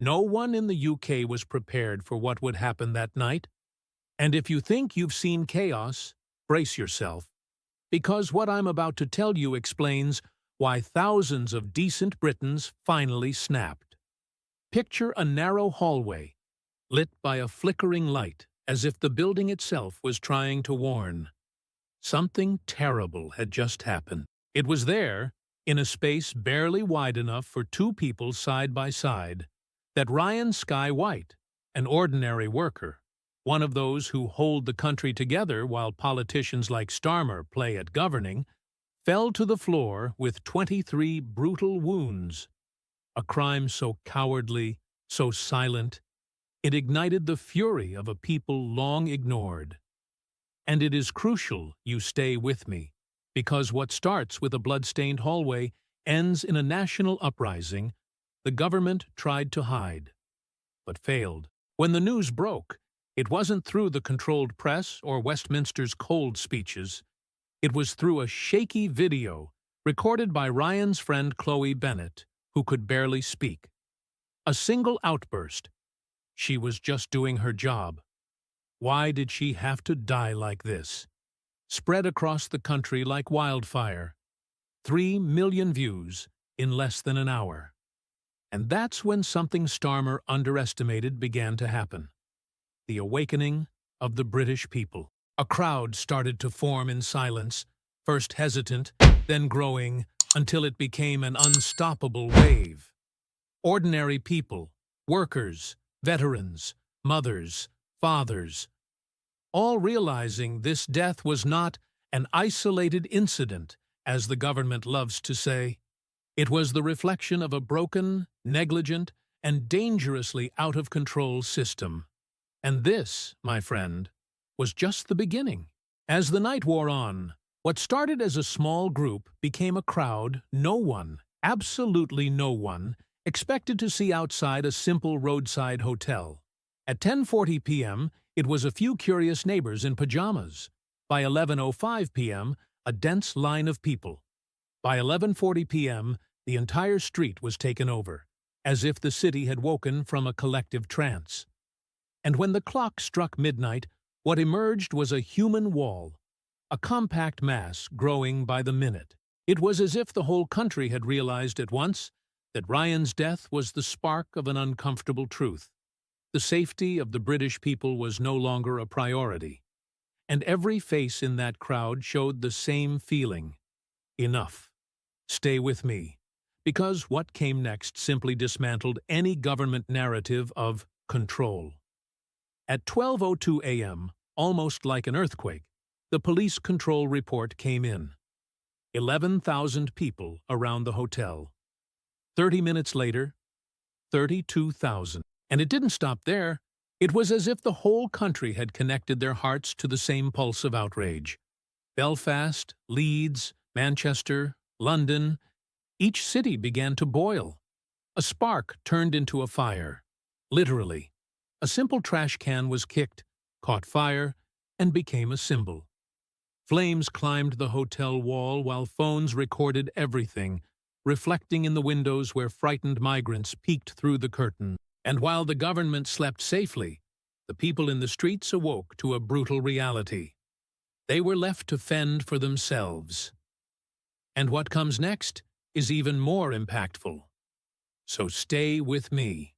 No one in the UK was prepared for what would happen that night. And if you think you've seen chaos, brace yourself, because what I'm about to tell you explains why thousands of decent Britons finally snapped. Picture a narrow hallway, lit by a flickering light, as if the building itself was trying to warn. Something terrible had just happened. It was there, in a space barely wide enough for two people side by side, that Ryan Sky White, an ordinary worker, one of those who hold the country together while politicians like Starmer play at governing, fell to the floor with 23 brutal wounds. A crime so cowardly, so silent, it ignited the fury of a people long ignored. And it is crucial you stay with me, because what starts with a blood-stained hallway ends in a national uprising the government tried to hide, but failed. When the news broke, it wasn't through the controlled press or Westminster's cold speeches. It was through a shaky video recorded by Ryan's friend Chloe Bennett, who could barely speak. A single outburst. She was just doing her job. Why did she have to die like this? Spread across the country like wildfire. 3 million views in less than an hour. And that's when something Starmer underestimated began to happen. The awakening of the British people. A crowd started to form in silence, first hesitant, then growing, until it became an unstoppable wave. Ordinary people, workers, veterans, mothers, fathers, all realizing this death was not an isolated incident, as the government loves to say. It was the reflection of a broken, negligent, and dangerously out-of-control system. And this, my friend, was just the beginning. As the night wore on, what started as a small group became a crowd no one, absolutely no one, expected to see outside a simple roadside hotel. At 10:40 p.m., it was a few curious neighbors in pajamas. By 11:05 p.m., a dense line of people. By 11:40 p.m., the entire street was taken over, as if the city had woken from a collective trance. And when the clock struck midnight, what emerged was a human wall, a compact mass growing by the minute. It was as if the whole country had realized at once that Ryan's death was the spark of an uncomfortable truth. The safety of the British people was no longer a priority. And every face in that crowd showed the same feeling. Enough. Stay with me. Because what came next simply dismantled any government narrative of control. At 12:02 a.m., almost like an earthquake, the police control report came in. 11,000 people around the hotel. 30 minutes later, 32,000. And it didn't stop there. It was as if the whole country had connected their hearts to the same pulse of outrage. Belfast, Leeds, Manchester, London, each city began to boil. A spark turned into a fire. Literally. A simple trash can was kicked, caught fire, and became a symbol. Flames climbed the hotel wall while phones recorded everything, reflecting in the windows where frightened migrants peeked through the curtain. And while the government slept safely, the people in the streets awoke to a brutal reality. They were left to fend for themselves. And what comes next is even more impactful. So stay with me.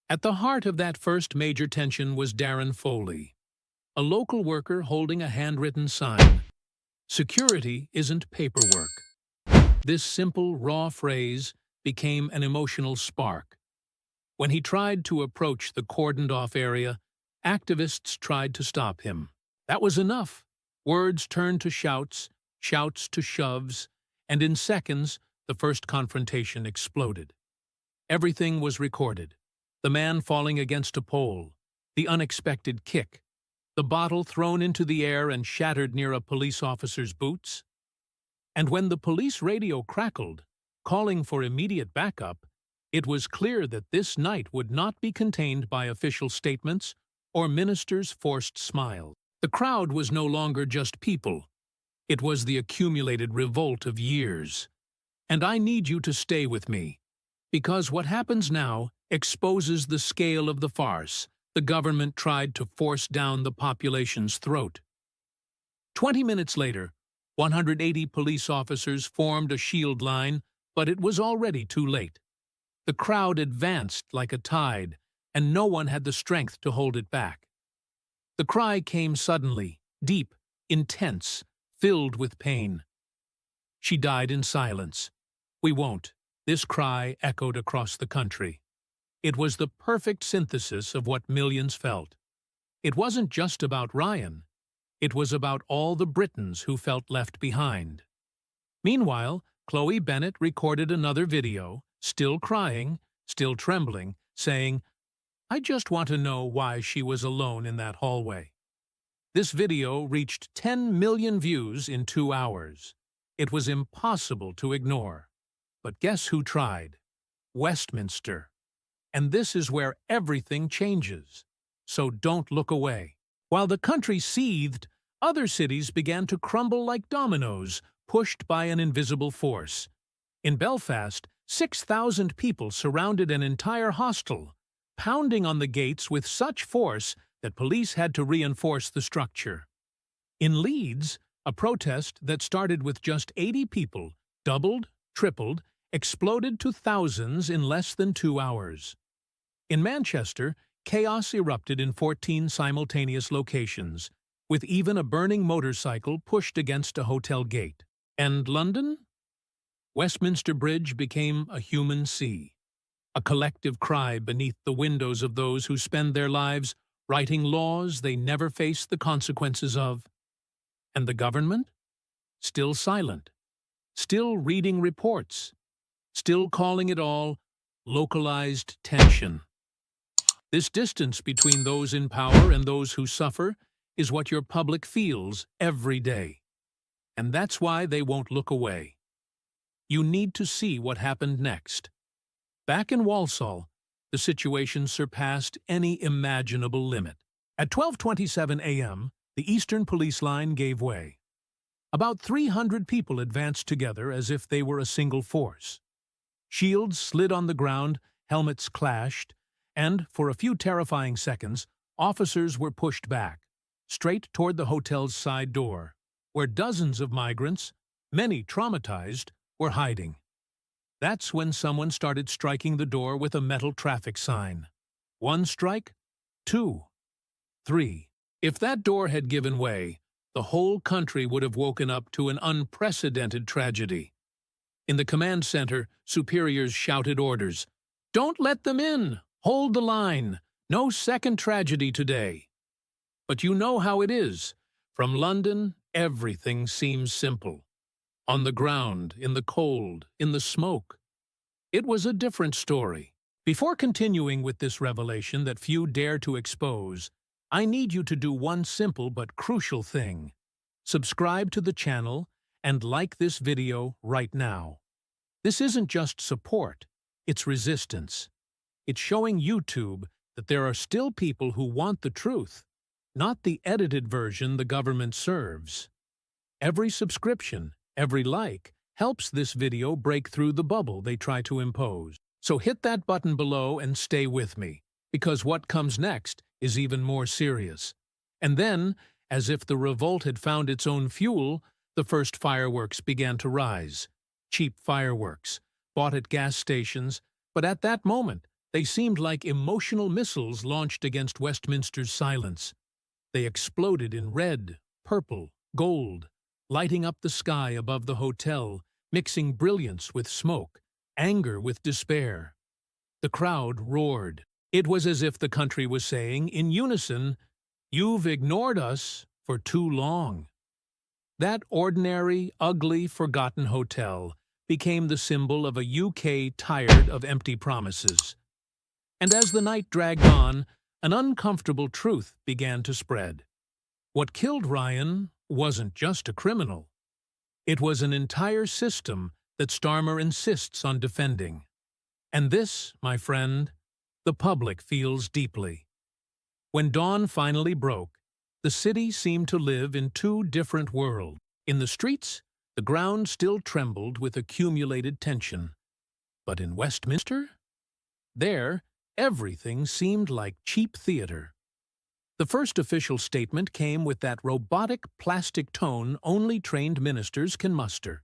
At the heart of that first major tension was Darren Foley, a local worker holding a handwritten sign. Security isn't paperwork. This simple, raw phrase became an emotional spark. When he tried to approach the cordoned-off area, activists tried to stop him. That was enough. Words turned to shouts, shouts to shoves, and in seconds, the first confrontation exploded. Everything was recorded. The man falling against a pole, the unexpected kick, the bottle thrown into the air and shattered near a police officer's boots. And when the police radio crackled, calling for immediate backup, it was clear that this night would not be contained by official statements or ministers' forced smiles. The crowd was no longer just people. It was the accumulated revolt of years. And I need you to stay with me, because what happens now exposes the scale of the farce the government tried to force down the population's throat. 20 minutes later, 180 police officers formed a shield line, but it was already too late. The crowd advanced like a tide, and no one had the strength to hold it back. The cry came suddenly, deep, intense, filled with pain. She died in silence. We won't. This cry echoed across the country. It was the perfect synthesis of what millions felt. It wasn't just about Ryan. It was about all the Britons who felt left behind. Meanwhile, Chloe Bennett recorded another video, still crying, still trembling, saying, "I just want to know why she was alone in that hallway." This video reached 10 million views in 2 hours. It was impossible to ignore. But guess who tried? Westminster. And this is where everything changes. So don't look away. While the country seethed, other cities began to crumble like dominoes, pushed by an invisible force. In Belfast, 6,000 people surrounded an entire hostel, pounding on the gates with such force that police had to reinforce the structure. In Leeds, a protest that started with just 80 people, doubled, tripled, exploded to thousands in less than 2 hours. In Manchester, chaos erupted in 14 simultaneous locations, with even a burning motorcycle pushed against a hotel gate. And London? Westminster Bridge became a human sea, a collective cry beneath the windows of those who spend their lives writing laws they never face the consequences of. And the government? Still silent, still reading reports, still calling it all localized tension. This distance between those in power and those who suffer is what your public feels every day. And that's why they won't look away. You need to see what happened next. Back in Walsall, the situation surpassed any imaginable limit. At 12:27 a.m., the Eastern Police Line gave way. About 300 people advanced together as if they were a single force. Shields slid on the ground, helmets clashed, and, for a few terrifying seconds, officers were pushed back, straight toward the hotel's side door, where dozens of migrants, many traumatized, were hiding. That's when someone started striking the door with a metal traffic sign. 1 strike, 2, 3. If that door had given way, the whole country would have woken up to an unprecedented tragedy. In the command center, superiors shouted orders. "Don't let them in! Hold the line! No second tragedy today!" But you know how it is. From London, everything seems simple. On the ground, in the cold, in the smoke. It was a different story. Before continuing with this revelation that few dare to expose, I need you to do one simple but crucial thing. Subscribe to the channel and like this video right now. This isn't just support, it's resistance. It's showing YouTube that there are still people who want the truth, not the edited version the government serves. Every subscription, every like, helps this video break through the bubble they try to impose. So hit that button below and stay with me, because what comes next is even more serious. And then, as if the revolt had found its own fuel, the first fireworks began to rise. Cheap fireworks, bought at gas stations, but at that moment, they seemed like emotional missiles launched against Westminster's silence. They exploded in red, purple, gold, lighting up the sky above the hotel, mixing brilliance with smoke, anger with despair. The crowd roared. It was as if the country was saying, in unison, "You've ignored us for too long." That ordinary, ugly, forgotten hotel became the symbol of a UK tired of empty promises. And as the night dragged on, an uncomfortable truth began to spread. What killed Ryan wasn't just a criminal. It was an entire system that Starmer insists on defending. And this, my friend, the public feels deeply. When dawn finally broke, the city seemed to live in 2 different worlds. In the streets, the ground still trembled with accumulated tension. But in Westminster? There, Everything seemed like cheap theater. The first official statement came with that robotic plastic tone only trained ministers can muster.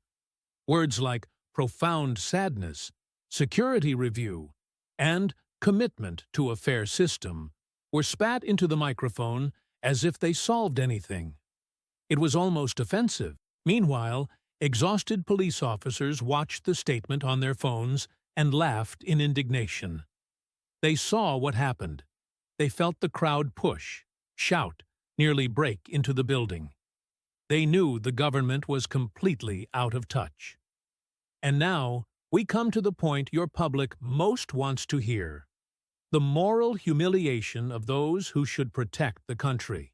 Words like profound sadness, security review, and commitment to a fair system were spat into the microphone as if they solved anything. It was almost offensive. Meanwhile, exhausted police officers watched the statement on their phones and laughed in indignation. They saw what happened. They felt the crowd push, shout, nearly break into the building. They knew the government was completely out of touch. And now, we come to the point your public most wants to hear: the moral humiliation of those who should protect the country.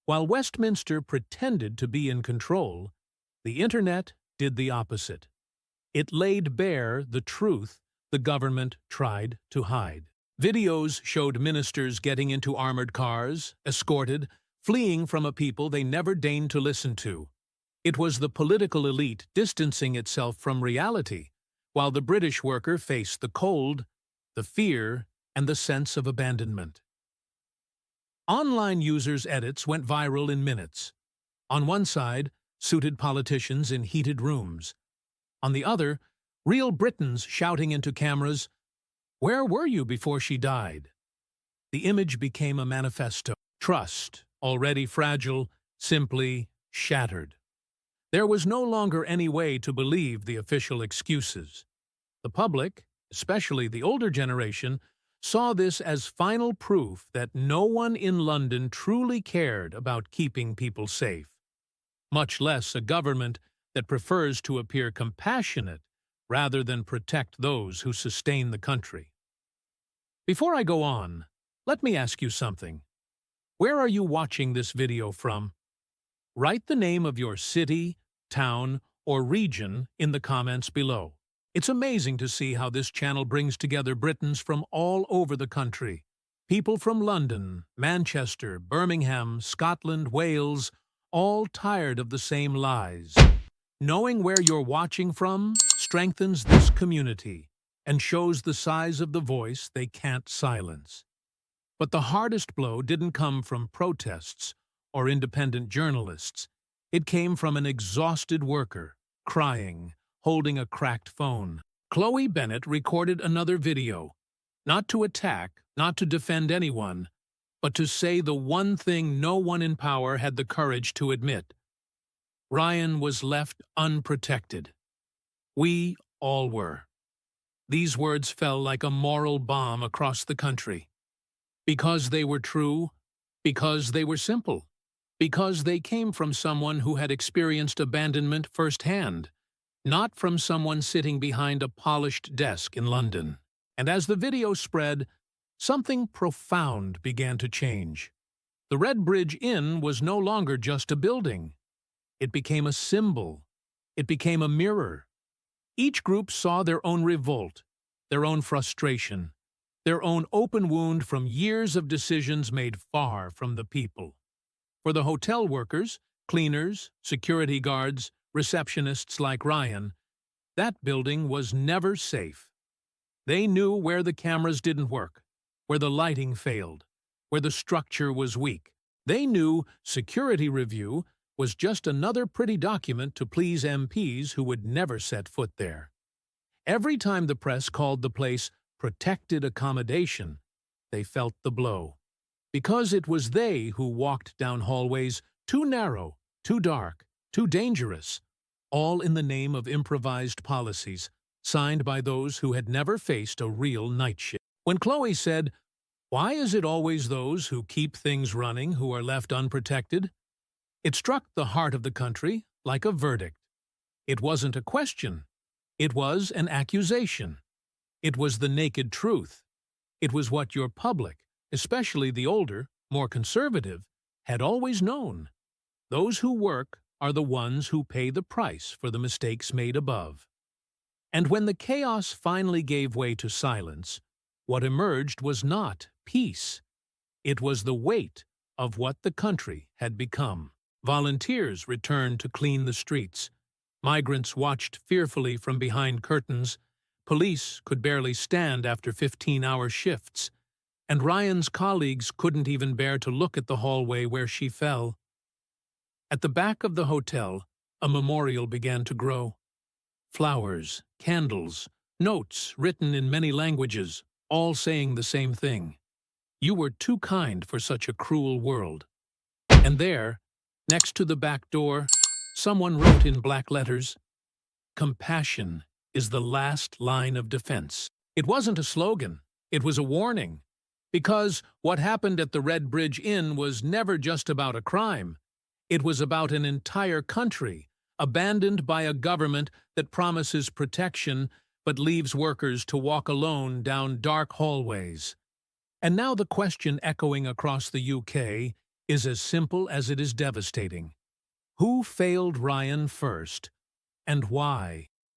While Westminster pretended to be in control, the Internet did the opposite. It laid bare the truth the government tried to hide. Videos showed ministers getting into armored cars, escorted, fleeing from a people they never deigned to listen to. It was the political elite distancing itself from reality, while the British worker faced the cold, the fear, and the sense of abandonment. Online users' edits went viral in minutes. On one side, suited politicians in heated rooms. On the other, real Britons shouting into cameras, "Where were you before she died?" The image became a manifesto. Trust, already fragile, simply shattered. There was no longer any way to believe the official excuses. The public, especially the older generation, saw this as final proof that no one in London truly cared about keeping people safe, much less a government that prefers to appear compassionate rather than protect those who sustain the country. Before I go on, let me ask you something. Where are you watching this video from? Write the name of your city, town, or region in the comments below. It's amazing to see how this channel brings together Britons from all over the country. People from London, Manchester, Birmingham, Scotland, Wales, all tired of the same lies. Knowing where you're watching from strengthens this community and shows the size of the voice they can't silence. But the hardest blow didn't come from protests or independent journalists. It came from an exhausted worker, crying, holding a cracked phone. Chloe Bennett recorded another video, not to attack, not to defend anyone, but to say the one thing no one in power had the courage to admit. Ryan was left unprotected. We all were. These words fell like a moral bomb across the country. Because they were true, because they were simple, because they came from someone who had experienced abandonment firsthand, not from someone sitting behind a polished desk in London. And as the video spread, something profound began to change. The Red Bridge Inn was no longer just a building. It became a symbol. It became a mirror. Each group saw their own revolt, their own frustration, their own open wound from years of decisions made far from the people. For the hotel workers, cleaners, security guards, receptionists like Ryan, that building was never safe. They knew where the cameras didn't work, where the lighting failed, where the structure was weak. They knew security review was just another pretty document to please MPs who would never set foot there. Every time the press called the place protected accommodation, they felt the blow. Because it was they who walked down hallways too narrow, too dark, too dangerous, all in the name of improvised policies, signed by those who had never faced a real night shift. When Chloe said, "Why is it always those who keep things running who are left unprotected?" it struck the heart of the country like a verdict. It wasn't a question. It was an accusation. It was the naked truth. It was what your public, especially the older, more conservative, had always known. Those who work are the ones who pay the price for the mistakes made above. And when the chaos finally gave way to silence, what emerged was not peace. It was the weight of what the country had become. Volunteers returned to clean the streets. Migrants watched fearfully from behind curtains, Police could barely stand after 15-hour shifts, and Ryan's colleagues couldn't even bear to look at the hallway where she fell. At the back of the hotel, a memorial began to grow. Flowers, candles, notes written in many languages, all saying the same thing. You were too kind for such a cruel world. And there, next to the back door, someone wrote in black letters, "Compassion is the last line of defense." It wasn't a slogan, it was a warning. Because what happened at the Red Bridge Inn was never just about a crime. It was about an entire country, abandoned by a government that promises protection but leaves workers to walk alone down dark hallways. And now the question echoing across the UK is as simple as it is devastating. Who failed Ryan first, and why?